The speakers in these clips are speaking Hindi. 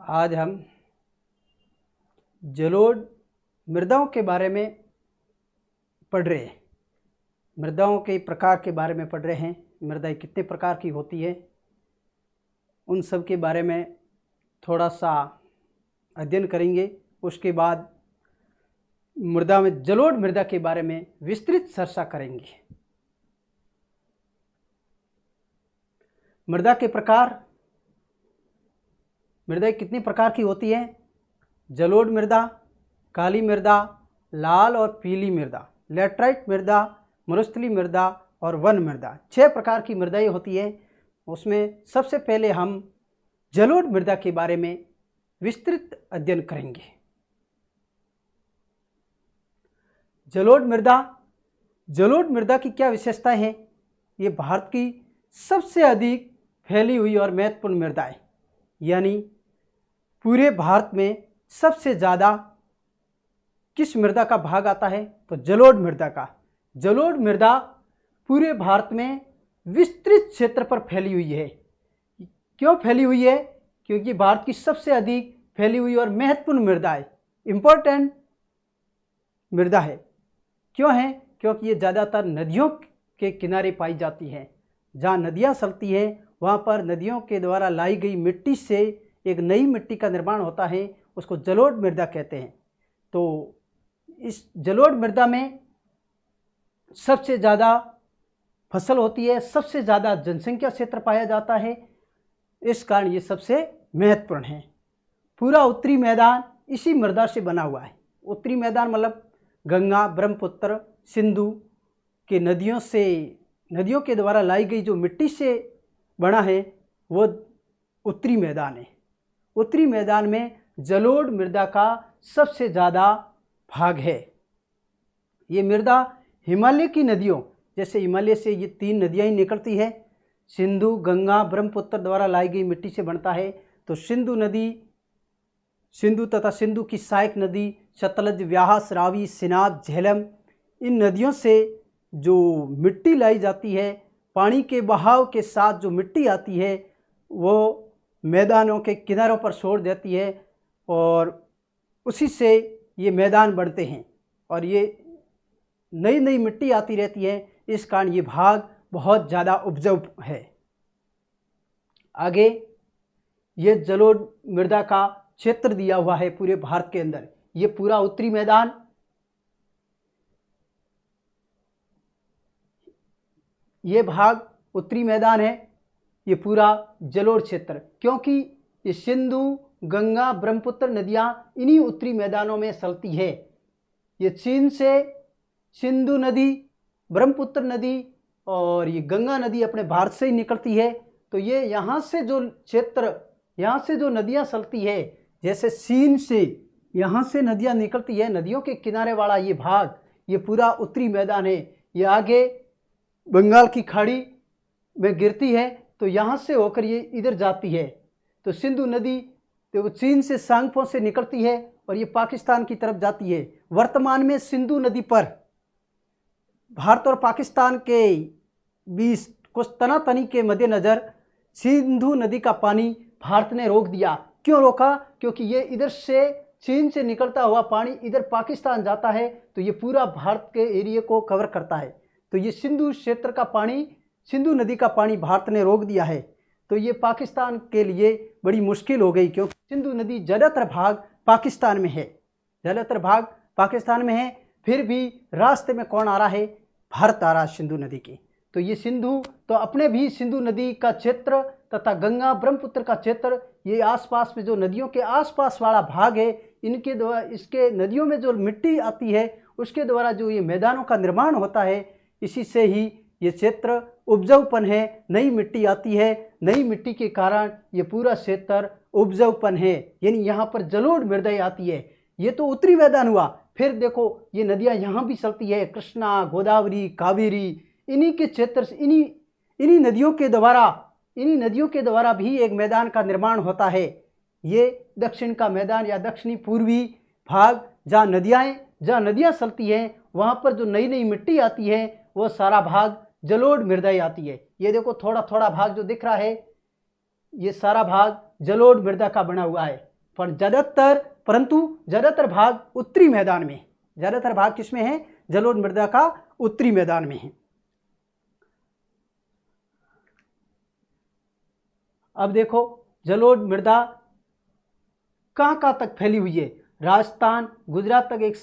आज हम जलोढ़ मृदाओं के बारे में पढ़ रहे हैं। मृदाओं के प्रकार के बारे में पढ़ रहे हैं। मृदाएं कितने प्रकार की होती है, उन सब के बारे में थोड़ा सा अध्ययन करेंगे। उसके बाद मृदा में जलोढ़ मृदा के बारे में विस्तृत चर्चा करेंगे। मृदा के प्रकार, मृदाएं कितनी प्रकार की होती है? जलोढ़ मृदा, काली मृदा, लाल और पीली मृदा, लैटराइट मृदा, मरुस्थलीय मृदा और वन मृदा। 6 प्रकार की मृदाएं होती है। उसमें सबसे पहले हम जलोढ़ मृदा के बारे में विस्तृत अध्ययन करेंगे। जलोढ़ मृदा की क्या विशेषताएं हैं? ये भारत की सबसे अधिक फैली हुई और महत्वपूर्ण मृदा है। यानी पूरे भारत में सबसे ज़्यादा किस मृदा का भाग आता है? तो जलोढ़ मृदा का। जलोढ़ मृदा पूरे भारत में विस्तृत क्षेत्र पर फैली हुई है। क्यों फैली हुई है? क्योंकि भारत की सबसे अधिक फैली हुई और महत्वपूर्ण मृदा है, इम्पोर्टेंट मृदा है। क्यों है? क्योंकि ये ज़्यादातर नदियों के किनारे पाई जाती है। जहाँ नदियाँ चलती हैं वहाँ पर नदियों के द्वारा लाई गई मिट्टी से एक नई मिट्टी का निर्माण होता है, उसको जलोढ़ मृदा कहते हैं। तो इस जलोढ़ मृदा में सबसे ज़्यादा फसल होती है, सबसे ज़्यादा जनसंख्या क्षेत्र पाया जाता है। इस कारण ये सबसे महत्वपूर्ण है। पूरा उत्तरी मैदान इसी मृदा से बना हुआ है। उत्तरी मैदान मतलब गंगा, ब्रह्मपुत्र, सिंधु के नदियों के द्वारा लाई गई जो मिट्टी से बना है वो उत्तरी मैदान है। उत्तरी मैदान में जलोढ़ मृदा का सबसे ज़्यादा भाग है। ये मृदा हिमालय की नदियों, जैसे हिमालय से ये 3 नदियाँ ही निकलती है, सिंधु, गंगा, ब्रह्मपुत्र द्वारा लाई गई मिट्टी से बनता है। तो सिंधु तथा सिंधु की सहायक नदी सतलज, व्यास, रावी, सिनाब, झेलम, इन नदियों से जो मिट्टी लाई जाती है, पानी के बहाव के साथ जो मिट्टी आती है वो मैदानों के किनारों पर छोड़ देती है और उसी से ये मैदान बढ़ते हैं और ये नई नई मिट्टी आती रहती है। इस कारण ये भाग बहुत ज़्यादा उपजाऊ है। आगे ये जलोढ़ मृदा का क्षेत्र दिया हुआ है पूरे भारत के अंदर। ये पूरा उत्तरी मैदान, ये भाग उत्तरी मैदान है, ये पूरा जलोढ़ क्षेत्र। क्योंकि ये सिंधु, गंगा, ब्रह्मपुत्र नदियाँ इन्हीं उत्तरी मैदानों में चलती है। ये चीन से सिंधु नदी, ब्रह्मपुत्र नदी और ये गंगा नदी अपने भारत से ही निकलती है। तो ये यहाँ से जो क्षेत्र, यहाँ से जो नदियाँ चलती है, जैसे चीन से यहाँ से नदियाँ निकलती है, नदियों के किनारे वाला ये भाग, ये पूरा उत्तरी मैदान है। ये आगे बंगाल की खाड़ी में गिरती है तो यहाँ से होकर ये इधर जाती है। तो सिंधु नदी तो चीन से सांगपो से निकलती है और ये पाकिस्तान की तरफ जाती है। वर्तमान में सिंधु नदी पर भारत और पाकिस्तान के बीच कुछ तनातनी के मद्देनज़र सिंधु नदी का पानी भारत ने रोक दिया। क्यों रोका? क्योंकि ये इधर से चीन से निकलता हुआ पानी इधर पाकिस्तान जाता है तो ये पूरा भारत के एरिया को कवर करता है। तो ये सिंधु क्षेत्र का पानी, सिंधु नदी का पानी भारत ने रोक दिया है। तो ये पाकिस्तान के लिए बड़ी मुश्किल हो गई, क्योंकि सिंधु नदी ज़्यादातर भाग पाकिस्तान में है, ज़्यादातर भाग पाकिस्तान में है। फिर भी रास्ते में कौन आ रहा है? भारत आ रहा है सिंधु नदी की। तो ये सिंधु तो अपने भी सिंधु नदी का क्षेत्र तथा गंगा, ब्रह्मपुत्र का क्षेत्र, ये आसपास में जो नदियों के आसपास वाला भाग है, इनके द्वारा, इसके नदियों में जो मिट्टी आती है उसके द्वारा जो ये मैदानों का निर्माण होता है, इसी से ही ये क्षेत्र उपजाऊपन है। नई मिट्टी आती है, नई मिट्टी के कारण ये पूरा क्षेत्र उपजाऊपन है, यानी यहाँ पर जलोढ़ मृदाएं आती है। ये तो उत्तरी मैदान हुआ। फिर देखो ये नदियाँ यहाँ भी चलती है, कृष्णा, गोदावरी, कावेरी, इन्हीं के क्षेत्र से, इन्हीं नदियों के द्वारा भी एक मैदान का निर्माण होता है। ये दक्षिण का मैदान या दक्षिणी पूर्वी भाग, जहाँ नदियाँ चलती हैं, वहाँ पर जो नई नई मिट्टी आती है वो सारा भाग जलोढ़ मृदाएं आती है। ये देखो थोड़ा थोड़ा भाग जो दिख रहा है, ये सारा भाग जलोढ़ मृदा का बना हुआ है। पर परंतु ज़्यादातर भाग उत्तरी मैदान में, ज़्यादातर भाग किसमें है? जलोढ़ मृदा का उत्तरी मैदान में है। अब देखो जलोढ़ मृदा कहाँ तक फैली हुई है? राजस्थान, गुजरात तक एक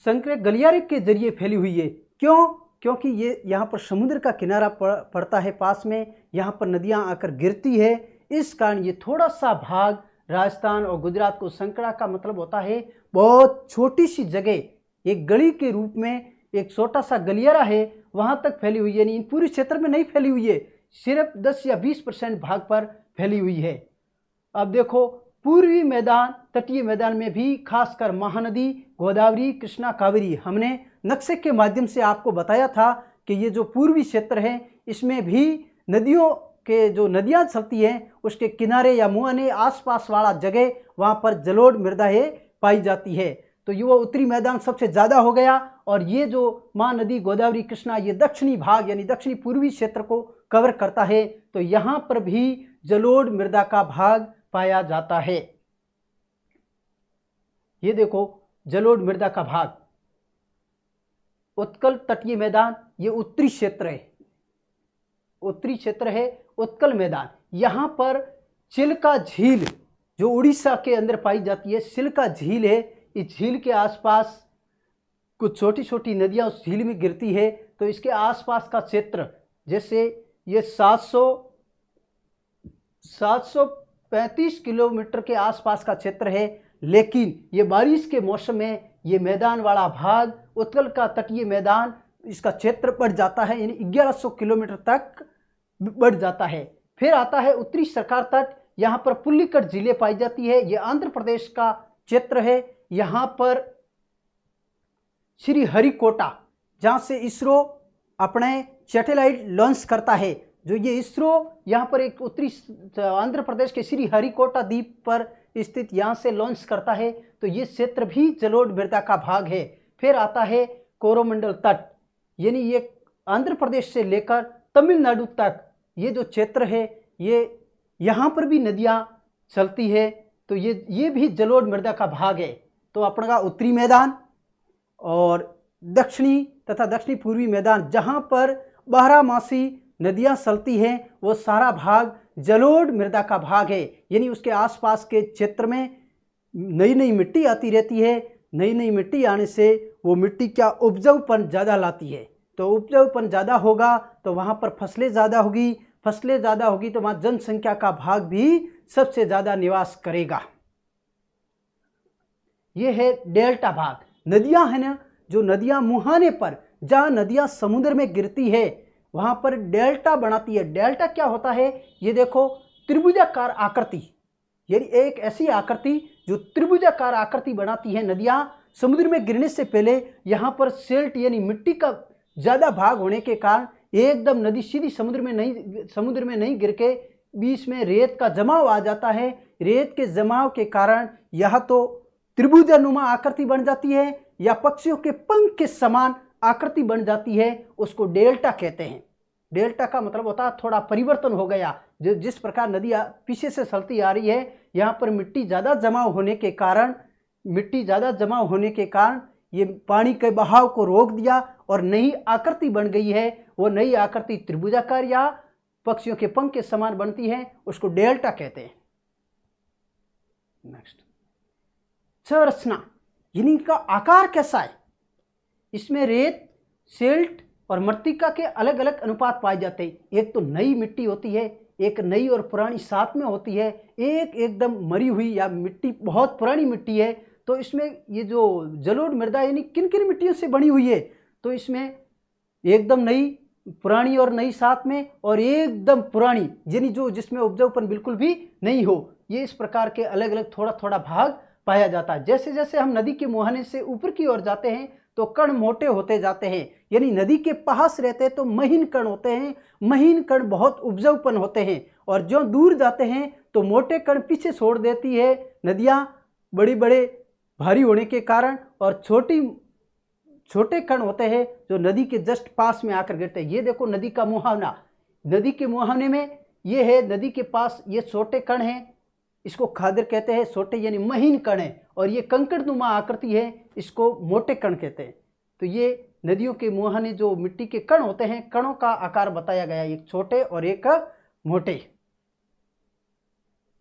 संकरे गलियारे के जरिए फैली हुई है। क्यों? क्योंकि ये यहाँ पर समुद्र का किनारा पड़ता है पास में, यहाँ पर नदियाँ आकर गिरती है, इस कारण ये थोड़ा सा भाग राजस्थान और गुजरात को संकरा का मतलब होता है बहुत छोटी सी जगह, एक गली के रूप में एक छोटा सा गलियारा है, वहाँ तक फैली हुई है। नहीं, पूरे क्षेत्र में नहीं फैली हुई है, सिर्फ 10 या 20% भाग पर फैली हुई है। अब देखो पूर्वी मैदान, तटीय मैदान में भी खासकर महानदी, गोदावरी, कृष्णा, कावेरी, हमने नक्शे के माध्यम से आपको बताया था कि ये जो पूर्वी क्षेत्र है इसमें भी नदियों के जो नदियाँ चलती हैं उसके किनारे या मुहाने आसपास वाला जगह वहाँ पर जलोढ़ मृदा है पाई जाती है। तो ये वो उत्तरी मैदान सबसे ज़्यादा हो गया, और ये जो महानदी, गोदावरी, कृष्णा, ये दक्षिणी भाग यानी दक्षिणी पूर्वी क्षेत्र को कवर करता है। तो यहाँ पर भी जलोढ़ मृदा का भाग पाया जाता है। ये देखो जलोढ़ मृदा का भाग, उत्कल तटीय मैदान, ये उत्तरी क्षेत्र है, उत्तरी क्षेत्र है उत्कल मैदान। यहाँ पर चिल्का झील जो उड़ीसा के अंदर पाई जाती है, चिल्का झील है, इस झील के आसपास कुछ छोटी छोटी नदियाँ उस झील में गिरती है। तो इसके आसपास का क्षेत्र, जैसे ये 735 किलोमीटर के आसपास का क्षेत्र है, लेकिन ये बारिश के मौसम में ये मैदान वाला भाग, उत्कल का तटीय मैदान, इसका क्षेत्र बढ़ जाता है, यानी 1100 किलोमीटर तक बढ़ जाता है। फिर आता है उत्तरी सरकार तट, यहाँ पर पुल्लिकट झीलें पाई जाती है, ये आंध्र प्रदेश का क्षेत्र है। यहाँ पर श्री हरिकोटा, जहाँ से इसरो अपने सैटेलाइट लॉन्च करता है, जो ये इसरो यहाँ पर एक उत्तरी आंध्र प्रदेश के श्री हरिकोटा द्वीप पर स्थित यहाँ से लॉन्च करता है। तो ये क्षेत्र भी जलोढ़ मृदा का भाग है। फिर आता है कोरोमंडल तट, यानी ये आंध्र प्रदेश से लेकर तमिलनाडु तक ये जो क्षेत्र है, ये यहाँ पर भी नदियाँ चलती है। तो ये भी जलोढ़ मृदा का भाग है। तो अपना का उत्तरी मैदान और दक्षिणी तथा दक्षिणी पूर्वी मैदान, जहाँ पर 12मासी नदियाँ चलती हैं, वो सारा भाग जलोढ़ मृदा का भाग है। यानी उसके आसपास के क्षेत्र में नई नई मिट्टी आती रहती है। नई नई मिट्टी आने से वो मिट्टी क्या उपजाऊपन ज़्यादा लाती है। तो उपजाऊपन ज़्यादा होगा तो वहाँ पर फसलें ज़्यादा होगी, फसलें ज़्यादा होगी तो वहाँ जनसंख्या का भाग भी सबसे ज़्यादा निवास करेगा। ये है डेल्टा भाग। नदियाँ हैं ना, जो नदियाँ मुहाने पर, जहाँ नदियाँ समुद्र में गिरती है वहाँ पर डेल्टा बनाती है। डेल्टा क्या होता है? ये देखो त्रिभुजाकार आकृति, यानी एक ऐसी आकृति जो त्रिभुजाकार आकृति बनाती है। नदियाँ समुद्र में गिरने से पहले यहाँ पर सिल्ट यानी मिट्टी का ज़्यादा भाग होने के कारण एकदम नदी सीधी समुद्र में नहीं गिर के बीच में रेत का जमाव आ जाता है। रेत के जमाव के कारण यह तो त्रिभुजानुमा आकृति बन जाती है या पक्षियों के पंख के समान आकृति बन जाती है, उसको डेल्टा कहते हैं। डेल्टा का मतलब होता है थोड़ा परिवर्तन हो गया। जिस प्रकार नदी पीछे से चलती आ रही है, यहाँ पर मिट्टी ज़्यादा जमाव होने के कारण ये पानी के बहाव को रोक दिया और नई आकृति बन गई है। वो नई आकृति त्रिभुजाकार या पक्षियों के पंख के समान बनती है, उसको डेल्टा कहते हैं। नेक्स्ट, संरचना यानी इनका आकार कैसा है? इसमें रेत, सिल्ट और मृत्तिका के अलग अलग अनुपात पाए जाते हैं। एक तो नई मिट्टी होती है, एक नई और पुरानी साथ में होती है, एक एकदम मरी हुई या मिट्टी बहुत पुरानी मिट्टी है। तो इसमें ये जो जलोढ़ मृदा यानी किन किन मिट्टियों से बनी हुई है, तो इसमें एकदम नई, पुरानी और नई साथ में, और एकदम पुरानी यानी जो जिसमें उपजाऊपन बिल्कुल भी नहीं हो। ये इस प्रकार के अलग अलग थोड़ा थोड़ा भाग पाया जाता है। जैसे जैसे हम नदी के मुहाने से ऊपर की ओर जाते हैं तो कण मोटे होते जाते हैं, यानी नदी के पास रहते हैं तो महीन कण होते हैं, महीन कण बहुत उपजाऊपन होते हैं, और जो दूर जाते हैं तो मोटे कण पीछे छोड़ देती है नदियाँ बड़े बड़े भारी होने के कारण, और छोटे कण होते हैं जो नदी के जस्ट पास में आकर गिरते हैं। ये देखो नदी का मुहावना, नदी के मुहावने में ये है, नदी के पास ये छोटे कण हैं, इसको खादर कहते हैं। छोटे यानी महीन कण है, और ये कंकड़नुमा आकृति है, इसको मोटे कण कहते हैं। तो ये नदियों के मुहाने जो मिट्टी के कण होते हैं, कणों का आकार बताया गया, एक छोटे और एक मोटे।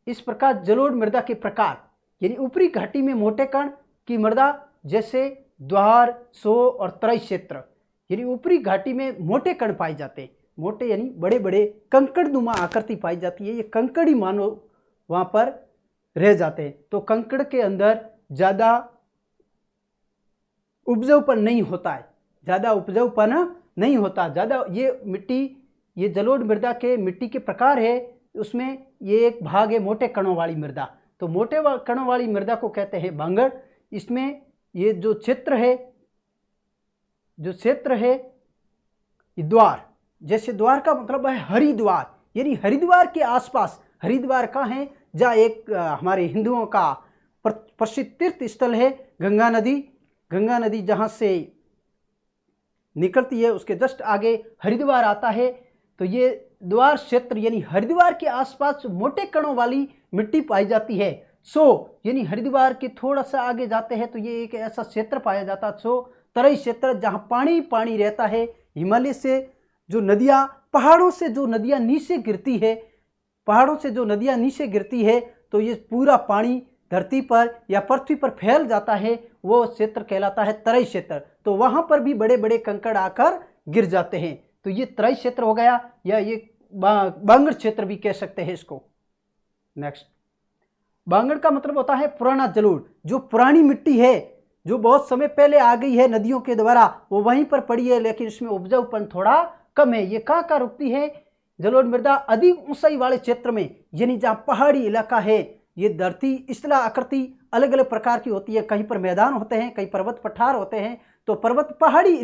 इस प्रकार जलोढ़ मृदा के प्रकार, यानी ऊपरी घाटी में मोटे कण की मृदा जैसे द्वार, सो और तराई क्षेत्र, यानी ऊपरी घाटी में मोटे कण पाए जाते हैं। मोटे यानी बड़े बड़े कंकड़नुमा आकृति पाई जाती है। ये कंकड़ ही मानो वहाँ पर रह जाते हैं। तो कंकड़ के अंदर ज़्यादा उपजाऊपन नहीं होता है, ज़्यादा उपजाऊपन नहीं होता। ज़्यादा ये मिट्टी, ये जलोढ़ मृदा के मिट्टी के प्रकार है, उसमें ये एक भाग है मोटे कणों वाली मृदा। तो मोटे कणों वाली मृदा को कहते हैं बांगड़। इसमें ये जो क्षेत्र है ये द्वार, जैसे द्वार का मतलब है हरिद्वार, यानी हरिद्वार के आसपास। हरिद्वार कहाँ है? जहाँ एक हमारे हिंदुओं का प्रसिद्ध तीर्थ स्थल है गंगा नदी। गंगा नदी जहाँ से निकलती है उसके जस्ट आगे हरिद्वार आता है। तो ये द्वार क्षेत्र यानी हरिद्वार के आसपास मोटे कणों वाली मिट्टी पाई जाती है। सो यानी हरिद्वार के थोड़ा सा आगे जाते हैं तो ये एक ऐसा क्षेत्र पाया जाता है, सो तराई क्षेत्र, जहाँ पानी पानी रहता है। हिमालय से जो नदियाँ, पहाड़ों से जो नदियाँ नीचे गिरती है, पहाड़ों से जो नदियाँ नीचे गिरती है, तो ये पूरा पानी धरती पर या पृथ्वी पर फैल जाता है, वो क्षेत्र कहलाता है तराई क्षेत्र। तो वहाँ पर भी बड़े बड़े कंकड़ आकर गिर जाते हैं। तो ये तराई क्षेत्र हो गया, या ये बांगड़ क्षेत्र भी कह सकते हैं इसको। नेक्स्ट, बांगड़ का मतलब होता है पुराना जलोढ़। जो पुरानी मिट्टी है, जो बहुत समय पहले आ गई है नदियों के द्वारा, वो वहीं पर पड़ी है, लेकिन इसमें उपजाऊपन थोड़ा कम है। ये कहाँ रुकती है जलोढ़ मृदा? अधिक ऊंचाई वाले क्षेत्र में, यानी जहाँ पहाड़ी इलाका है। ये धरती इस तरह आकृति अलग अलग प्रकार की होती है, कहीं पर मैदान होते हैं, कहीं पर्वत पठार होते हैं। तो पर्वत पहाड़ी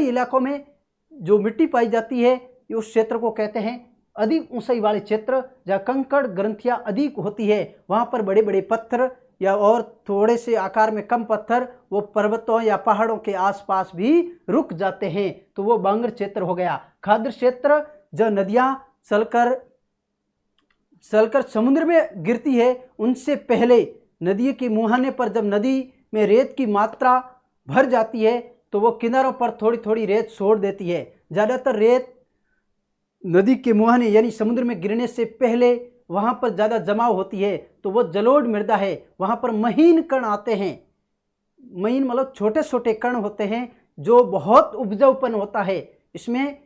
इलाकों में जो मिट्टी पाई जाती है, उस क्षेत्र को कहते हैं अधिक ऊंचाई वाले क्षेत्र। जहाँ कंकड़ ग्रंथियाँ अधिक होती है, वहाँ पर बड़े बड़े पत्थर या और थोड़े से आकार में कम पत्थर वो पर्वतों या पहाड़ों के आसपास भी रुक जाते हैं, तो वो बांगड़ क्षेत्र हो गया। खाद्र क्षेत्र, जो नदियाँ चलकर समुद्र में गिरती है, उनसे पहले नदी के मुहाने पर जब नदी में रेत की मात्रा भर जाती है, तो वो किनारों पर थोड़ी थोड़ी रेत छोड़ देती है। ज़्यादातर रेत नदी के मुहाने यानी समुद्र में गिरने से पहले वहाँ पर ज़्यादा जमाव होती है, तो वो जलोढ़ मृदा है। वहाँ पर महीन कण आते हैं, महीन मतलब छोटे छोटे कण होते हैं, जो बहुत उपजाऊपन होता है। इसमें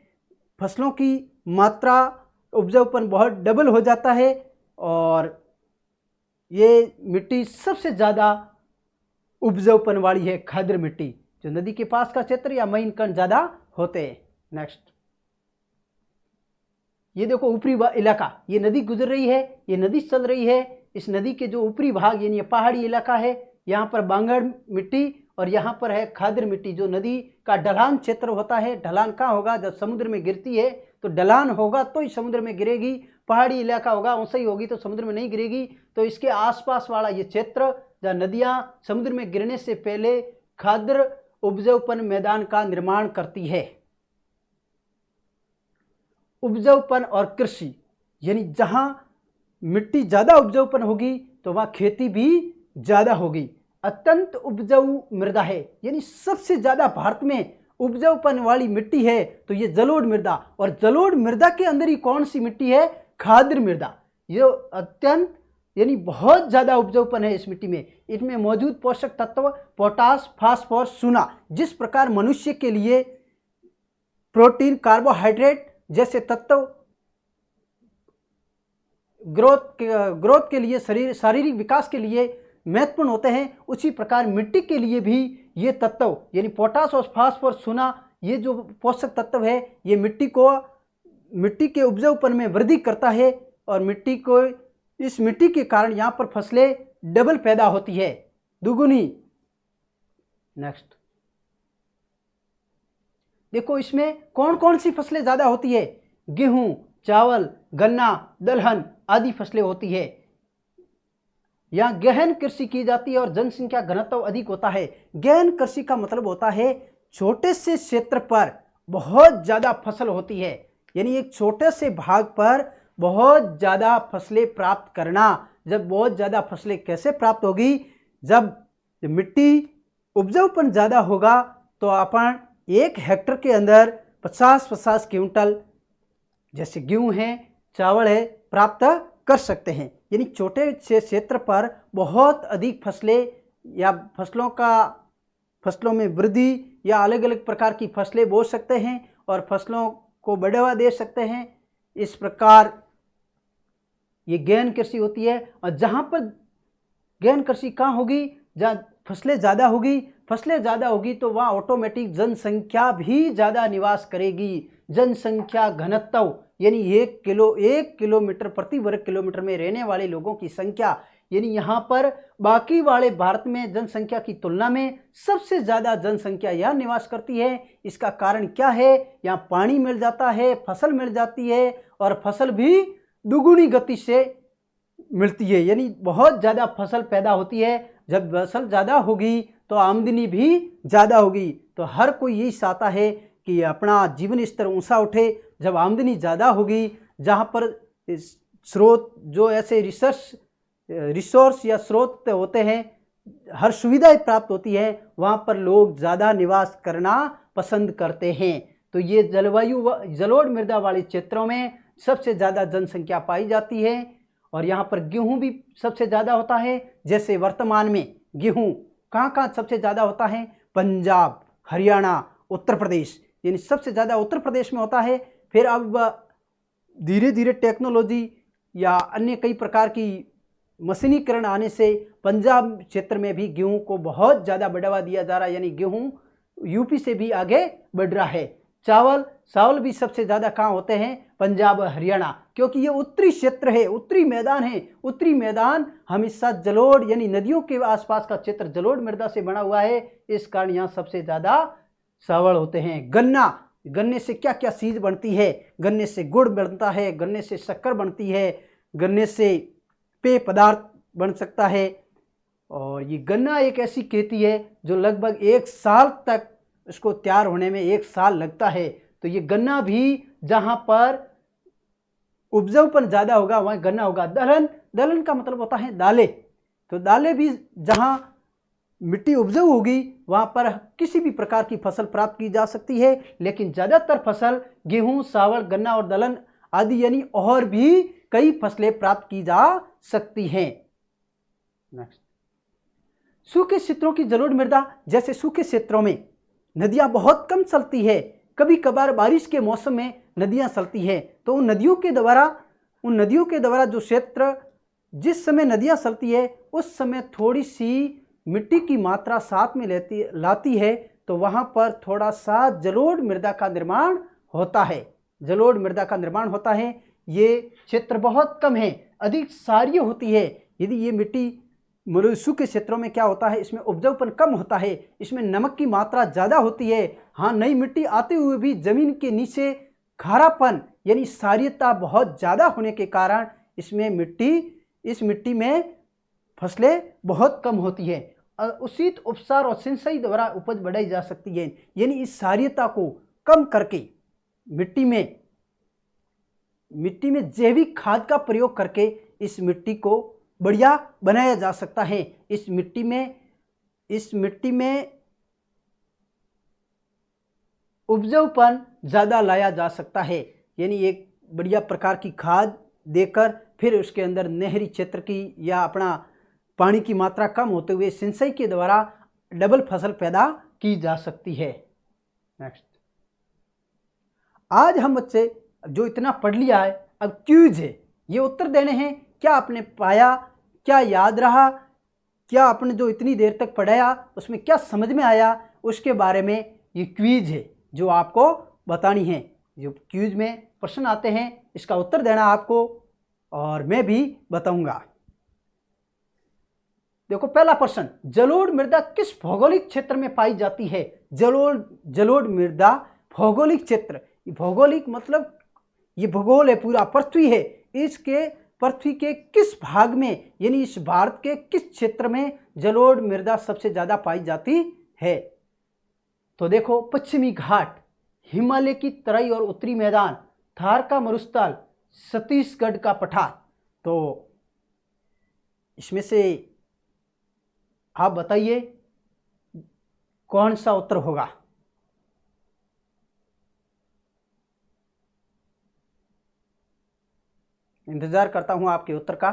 फसलों की मात्रा, उपजाऊपन बहुत डबल हो जाता है, और ये मिट्टी सबसे ज़्यादा उपजाऊपन वाली है खाद्र मिट्टी, जो नदी के पास का क्षेत्र या महीन कण ज़्यादा होते हैं। नेक्स्ट, ये देखो ऊपरी इलाका, ये नदी गुजर रही है, ये नदी चल रही है। इस नदी के जो ऊपरी भाग यानी पहाड़ी इलाका है, यहाँ पर बांगड़ मिट्टी और यहाँ पर है खाद्र मिट्टी। जो नदी का ढलान क्षेत्र होता है, ढलान कहाँ होगा? जब समुद्र में गिरती है तो ढलान होगा तो ही समुद्र में गिरेगी। पहाड़ी इलाका होगा, ऊंचाई होगी तो समुद्र में नहीं गिरेगी। तो इसके आसपास वाला ये क्षेत्र, जहाँ नदियाँ समुद्र में गिरने से पहले खाद्र उपजाऊपन मैदान का निर्माण करती है। उपजाऊपन और कृषि, यानी जहाँ मिट्टी ज़्यादा उपजाऊपन होगी तो वहाँ खेती भी ज़्यादा होगी। अत्यंत उपजाऊ मृदा है, यानी सबसे ज़्यादा भारत में उपजाऊपन वाली मिट्टी है तो ये जलोढ़ मृदा। और जलोढ़ मृदा के अंदर ही कौन सी मिट्टी है? खाद्र मृदा। ये अत्यंत यानी बहुत ज़्यादा उपजाऊपन है इस मिट्टी में। इसमें मौजूद पोषक तत्व पोटास, फास्फोरस, चूना, जिस प्रकार मनुष्य के लिए प्रोटीन, कार्बोहाइड्रेट जैसे तत्व ग्रोथ के लिए, शारीरिक विकास के लिए महत्वपूर्ण होते हैं, उसी प्रकार मिट्टी के लिए भी ये तत्व यानी पोटास और फास्फोरस, चूना, ये जो पोषक तत्व है, ये मिट्टी के उपजाऊपन में वृद्धि करता है। और इस मिट्टी के कारण यहाँ पर फसलें डबल पैदा होती है, दुगुनी। नेक्स्ट, देखो इसमें कौन कौन सी फसलें ज़्यादा होती है? गेहूं, चावल, गन्ना, दलहन आदि फसलें होती है। यहाँ गहन कृषि की जाती है और जनसंख्या घनत्व अधिक होता है। गहन कृषि का मतलब होता है छोटे से क्षेत्र पर बहुत ज़्यादा फसल होती है, यानी एक छोटे से भाग पर बहुत ज़्यादा फसलें प्राप्त करना। जब बहुत ज़्यादा फसलें कैसे प्राप्त होगी, जब मिट्टी उपजाऊपन ज़्यादा होगा तो अपन 1 हेक्टर के अंदर 50-50 क्विंटल जैसे गेहूँ है, चावल है, प्राप्त कर सकते हैं। यानी छोटे से क्षेत्र पर बहुत अधिक फसलें या फसलों में वृद्धि या अलग अलग प्रकार की फसलें बो सकते हैं और फसलों को बढ़ावा दे सकते हैं। इस प्रकार ये गहन कृषि होती है। और जहाँ पर गहन कृषि कहाँ होगी, जहाँ फसलें ज़्यादा होगी तो वहाँ ऑटोमेटिक जनसंख्या भी ज़्यादा निवास करेगी। जनसंख्या घनत्व यानी 1 किलोमीटर प्रति वर्ग किलोमीटर में रहने वाले लोगों की संख्या, यानी यहाँ पर बाकी वाले भारत में जनसंख्या की तुलना में सबसे ज़्यादा जनसंख्या यहाँ निवास करती है। इसका कारण क्या है, यहाँ पानी मिल जाता है, फसल मिल जाती है और फसल भी दुगुनी गति से मिलती है, यानी बहुत ज़्यादा फसल पैदा होती है। जब फसल ज़्यादा होगी तो आमदनी भी ज़्यादा होगी। तो हर कोई यही चाहता है कि अपना जीवन स्तर ऊंचा उठे। जब आमदनी ज़्यादा होगी, जहाँ पर स्रोत जो ऐसे रिसोर्स या स्रोत होते हैं, हर सुविधाएं प्राप्त होती है, वहाँ पर लोग ज़्यादा निवास करना पसंद करते हैं। तो ये जलोढ़ मृदा वाले क्षेत्रों में सबसे ज़्यादा जनसंख्या पाई जाती है और यहाँ पर गेहूँ भी सबसे ज़्यादा होता है। जैसे वर्तमान में गेहूँ कहाँ सबसे ज़्यादा होता है, पंजाब, हरियाणा, उत्तर प्रदेश, यानी सबसे ज़्यादा उत्तर प्रदेश में होता है। फिर अब धीरे धीरे टेक्नोलॉजी या अन्य कई प्रकार की मशीनीकरण आने से पंजाब क्षेत्र में भी गेहूँ को बहुत ज़्यादा बढ़ावा दिया जा रहा है, यानी गेहूँ यूपी से भी आगे बढ़ रहा है। चावल भी सबसे ज़्यादा कहाँ होते हैं, पंजाब और हरियाणा, क्योंकि ये उत्तरी क्षेत्र है, उत्तरी मैदान है। उत्तरी मैदान हमेशा जलोढ़ यानी नदियों के आसपास का क्षेत्र जलोढ़ मृदा से बना हुआ है, इस कारण यहाँ सबसे ज़्यादा चावल होते हैं। गन्ने से क्या क्या चीज़ बनती है, गन्ने से गुड़ बनता है, गन्ने से शक्कर बनती है, गन्ने से पेय पदार्थ बन सकता है। और ये गन्ना एक ऐसी खेती है जो लगभग 1 साल तक इसको तैयार होने में 1 साल लगता है। तो ये गन्ना भी जहाँ पर उपजाऊपन ज़्यादा होगा वहाँ गन्ना होगा। दलहन का मतलब होता है दालें। तो दालें भी जहाँ मिट्टी उपजाऊ होगी वहाँ पर किसी भी प्रकार की फसल प्राप्त की जा सकती है, लेकिन ज़्यादातर फसल गेहूँ, चावल, गन्ना और दलहन आदि यानी और भी कई फसलें प्राप्त की जा सकती हैं। नेक्स्ट, सूखे क्षेत्रों की जलोढ़ मृदा। जैसे सूखे क्षेत्रों में नदियाँ बहुत कम चलती है, कभी कभार बारिश के मौसम में नदियाँ चलती है, तो उन नदियों के द्वारा जो क्षेत्र जिस समय नदियाँ चलती है उस समय थोड़ी सी मिट्टी की मात्रा साथ में लाती है, तो वहाँ पर थोड़ा सा जलोढ़ मृदा का निर्माण होता है। ये क्षेत्र बहुत कम है, अधिक क्षारीय होती है। यदि ये मिट्टी सूखे क्षेत्रों में क्या होता है, इसमें उपजाऊपन कम होता है, इसमें नमक की मात्रा ज़्यादा होती है। हाँ, नई मिट्टी आते हुए भी जमीन के नीचे खारापन यानी क्षारीयता बहुत ज़्यादा होने के कारण इस मिट्टी में फसलें बहुत कम होती है। उचित उपचार और सिंचाई द्वारा उपज बढ़ाई जा सकती है, यानी इस क्षारीयता को कम करके मिट्टी में जैविक खाद का प्रयोग करके इस मिट्टी को बढ़िया बनाया जा सकता है। इस मिट्टी में उपजाऊपन ज़्यादा लाया जा सकता है, यानी एक बढ़िया प्रकार की खाद देकर फिर उसके अंदर नहरी क्षेत्र की या अपना पानी की मात्रा कम होते हुए सिंचाई के द्वारा डबल फसल पैदा की जा सकती है। नेक्स्ट, आज हम बच्चे जो इतना पढ़ लिया है, अब क्विज है, ये उत्तर देने हैं। क्या आपने पाया, क्या याद रहा, क्या आपने जो इतनी देर तक पढ़ाया उसमें क्या समझ में आया, उसके बारे में ये क्विज है जो आपको बतानी है। जो क्विज में प्रश्न आते हैं इसका उत्तर देना आपको और मैं भी बताऊंगा। देखो, पहला प्रश्न, जलोढ़ मृदा किस भौगोलिक क्षेत्र में पाई जाती है? जलोढ़ मृदा भौगोलिक क्षेत्र, भौगोलिक मतलब ये भूगोल है, पूरा पृथ्वी है, इसके पृथ्वी के किस भाग में यानी इस भारत के किस क्षेत्र में जलोढ़ मृदा सबसे ज़्यादा पाई जाती है? तो देखो, पश्चिमी घाट, हिमालय की तराई और उत्तरी मैदान, थार का मरुस्थल, छत्तीसगढ़ का पठार। तो इसमें से आप बताइए कौन सा उत्तर होगा। इंतजार करता हूं आपके उत्तर का।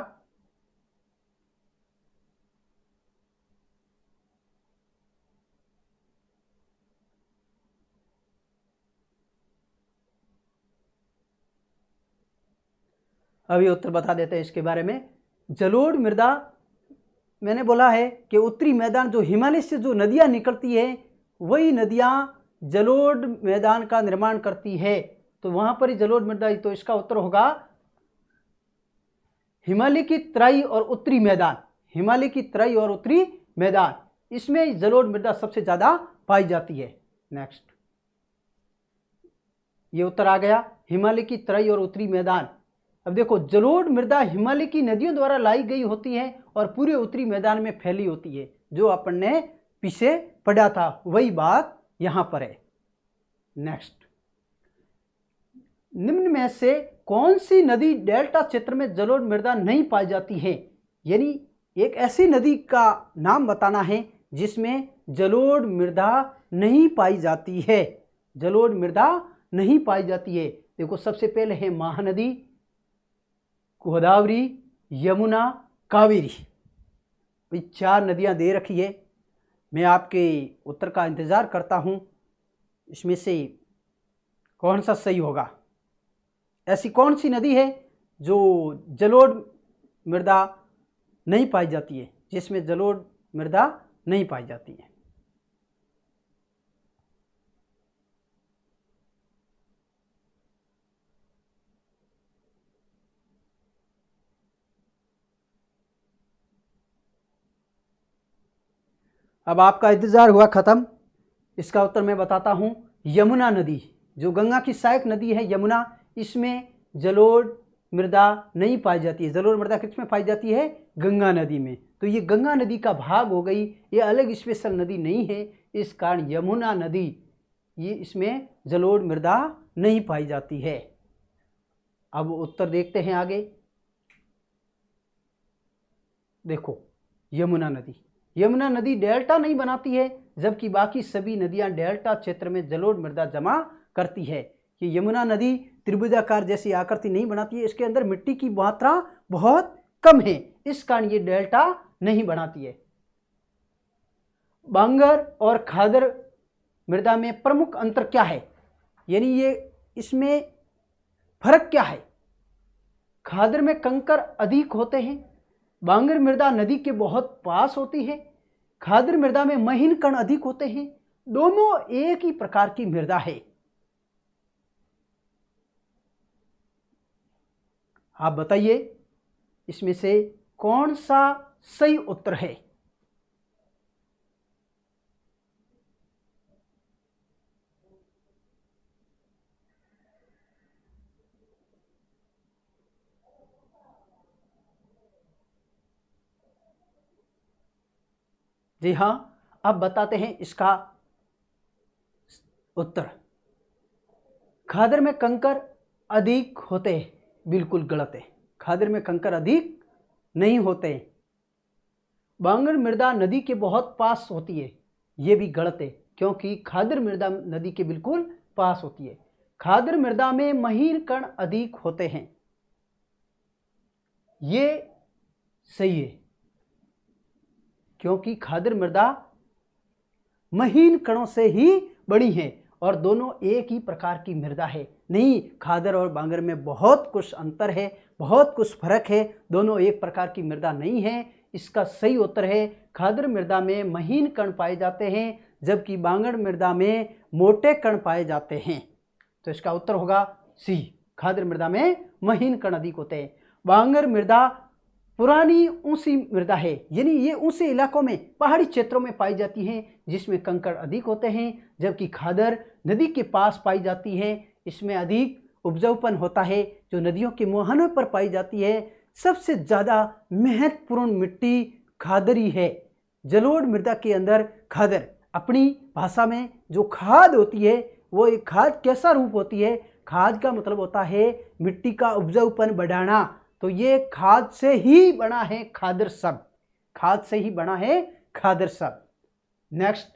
अभी उत्तर बता देते हैं इसके बारे में। जलोढ़ मृदा, मैंने बोला है कि उत्तरी मैदान, जो हिमालय से जो नदियां निकलती है वही नदियां जलोढ़ मैदान का निर्माण करती है, तो वहां पर ही जलोढ़ मृदा। तो इसका उत्तर होगा हिमालय की तराई और उत्तरी मैदान। हिमालय की तराई और उत्तरी मैदान, इसमें जलोढ़ मृदा सबसे ज्यादा पाई जाती है। नेक्स्ट, ये उत्तर आ गया, हिमालय की तराई और उत्तरी मैदान। अब देखो, जलोढ़ मृदा हिमालय की नदियों द्वारा लाई गई होती है और पूरे उत्तरी मैदान में फैली होती है। जो अपन ने पीछे पढ़ा था वही बात यहां पर है। नेक्स्ट, निम्न में से कौन सी नदी डेल्टा क्षेत्र में जलोढ़ मृदा नहीं पाई जाती है? यानी एक ऐसी नदी का नाम बताना है जिसमें जलोढ़ मृदा नहीं पाई जाती है। जलोढ़ मृदा नहीं पाई जाती है। देखो, सबसे पहले है महानदी, गोदावरी, यमुना, कावेरी। ये 4 नदियां दे रखी है। मैं आपके उत्तर का इंतजार करता हूं, इसमें से कौन सा सही होगा। ऐसी कौन सी नदी है जो जलोढ़ मृदा नहीं पाई जाती है, जिसमें जलोढ़ मृदा नहीं पाई जाती है? अब आपका इंतजार हुआ खत्म। इसका उत्तर मैं बताता हूं, यमुना नदी, जो गंगा की सहायक नदी है यमुना, इसमें जलोढ़ मृदा नहीं पाई जाती है। जलोढ़ मृदा किसमें पाई जाती है? गंगा नदी में। तो ये गंगा नदी का भाग हो गई, ये अलग स्पेशल नदी नहीं है। इस कारण यमुना नदी, ये इसमें जलोढ़ मृदा नहीं पाई जाती है। अब उत्तर देखते हैं आगे। देखो, यमुना नदी, यमुना नदी डेल्टा नहीं बनाती है, जबकि बाकी सभी नदियां डेल्टा क्षेत्र में जलोढ़ मृदा जमा करती है। ये यमुना नदी त्रिभुजाकार जैसी आकृति नहीं बनाती है, इसके अंदर मिट्टी की मात्रा बहुत कम है, इस कारण ये डेल्टा नहीं बनाती है। बांगर और खादर मृदा में प्रमुख अंतर क्या है? यानी ये इसमें फर्क क्या है? खादर में कंकर अधिक होते हैं, बांगर मृदा नदी के बहुत पास होती है। खादर मृदा में महीन कण अधिक होते हैं। दोनों एक ही प्रकार की मृदा है। आप बताइए इसमें से कौन सा सही उत्तर है? जी हाँ, अब बताते हैं इसका उत्तर। खादर में कंकर अधिक होते हैं, बिल्कुल गलत है। खादर में कंकर अधिक नहीं होते। बांगर मृदा नदी के बहुत पास होती है, ये भी गलत है, क्योंकि खादर मृदा नदी के बिल्कुल पास होती है। खादर मृदा में महीन कण अधिक होते हैं, ये सही है, क्योंकि खादर मृदा महीन कणों से ही बड़ी है और दोनों एक ही प्रकार की मृदा है। नहीं, खादर और बांगर में बहुत कुछ अंतर है, बहुत कुछ फर्क है, दोनों एक प्रकार की मृदा नहीं है। इसका सही उत्तर है, खादर मृदा में महीन कण पाए जाते हैं, जबकि बांगर मृदा में मोटे कण पाए जाते हैं। तो इसका उत्तर होगा सी, खादर मृदा में महीन कण अधिक होते हैं। बांगर मृदा पुरानी ऊंची मृदा है, यानी ये ऊंचे इलाकों में, पहाड़ी क्षेत्रों में पाई जाती हैं, जिसमें कंकड़ अधिक होते हैं, जबकि खादर नदी के पास पाई जाती है, इसमें अधिक उपजाऊपन होता है, जो नदियों के मुहानों पर पाई जाती है। सबसे ज़्यादा महत्वपूर्ण मिट्टी खादरी है। जलोढ़ मृदा के अंदर खादर, अपनी भाषा में जो खाद होती है, वो एक खाद कैसा रूप होती है? खाद का मतलब होता है मिट्टी का उपजाऊपन बढ़ाना। तो ये खाद से ही बना है खादर शब्द, खाद से ही बना है खादर शब्द। नेक्स्ट,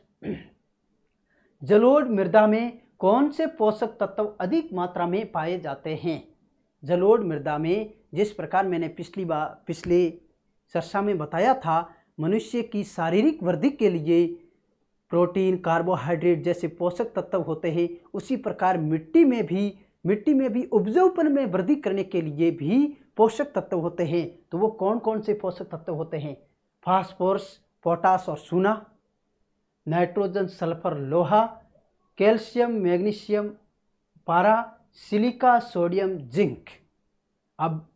जलोढ़ मृदा में कौन से पोषक तत्व अधिक मात्रा में पाए जाते हैं? जलोढ़ मृदा में जिस प्रकार मैंने पिछले चर्चा में बताया था, मनुष्य की शारीरिक वृद्धि के लिए प्रोटीन, कार्बोहाइड्रेट जैसे पोषक तत्व होते हैं, उसी प्रकार मिट्टी में भी उपजाऊपन में वृद्धि करने के लिए भी पोषक तत्व होते हैं। तो वो कौन कौन से पोषक तत्व होते हैं? फास्फोरस, पोटास और चूना, नाइट्रोजन, सल्फर, लोहा, कैल्शियम, मैग्नीशियम, पारा, सिलिका, सोडियम, जिंक। अब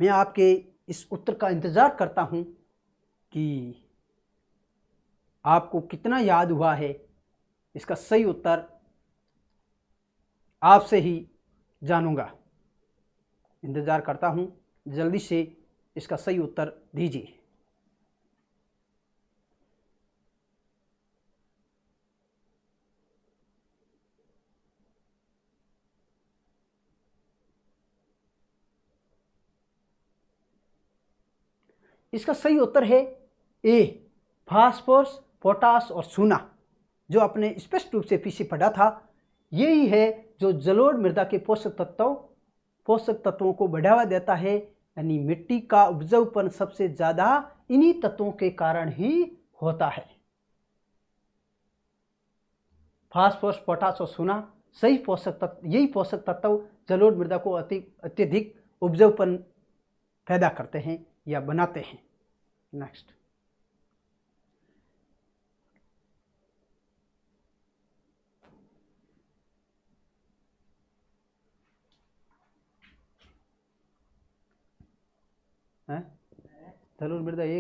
मैं आपके इस उत्तर का इंतजार करता हूं कि आपको कितना याद हुआ है। इसका सही उत्तर आपसे ही जानूंगा। इंतजार करता हूं, जल्दी से इसका सही उत्तर दीजिए। इसका सही उत्तर है ए, फास्फोरस, पोटास और चूना। जो आपने स्पष्ट रूप से पीछे पढ़ा था, यही है जो जलोढ़ मृदा के पोषक तत्वों को बढ़ावा देता है। यानी मिट्टी का उपजाऊपन सबसे ज्यादा इन्हीं तत्वों के कारण ही होता है। फास्फोरस, पोटास और चूना सही पोषक तत्व, यही पोषक तत्व जलोढ़ मृदा को अत्यधिक उपजाऊपन पैदा करते हैं या बनाते हैं। नेक्स्ट, जलोढ़ मृदा एक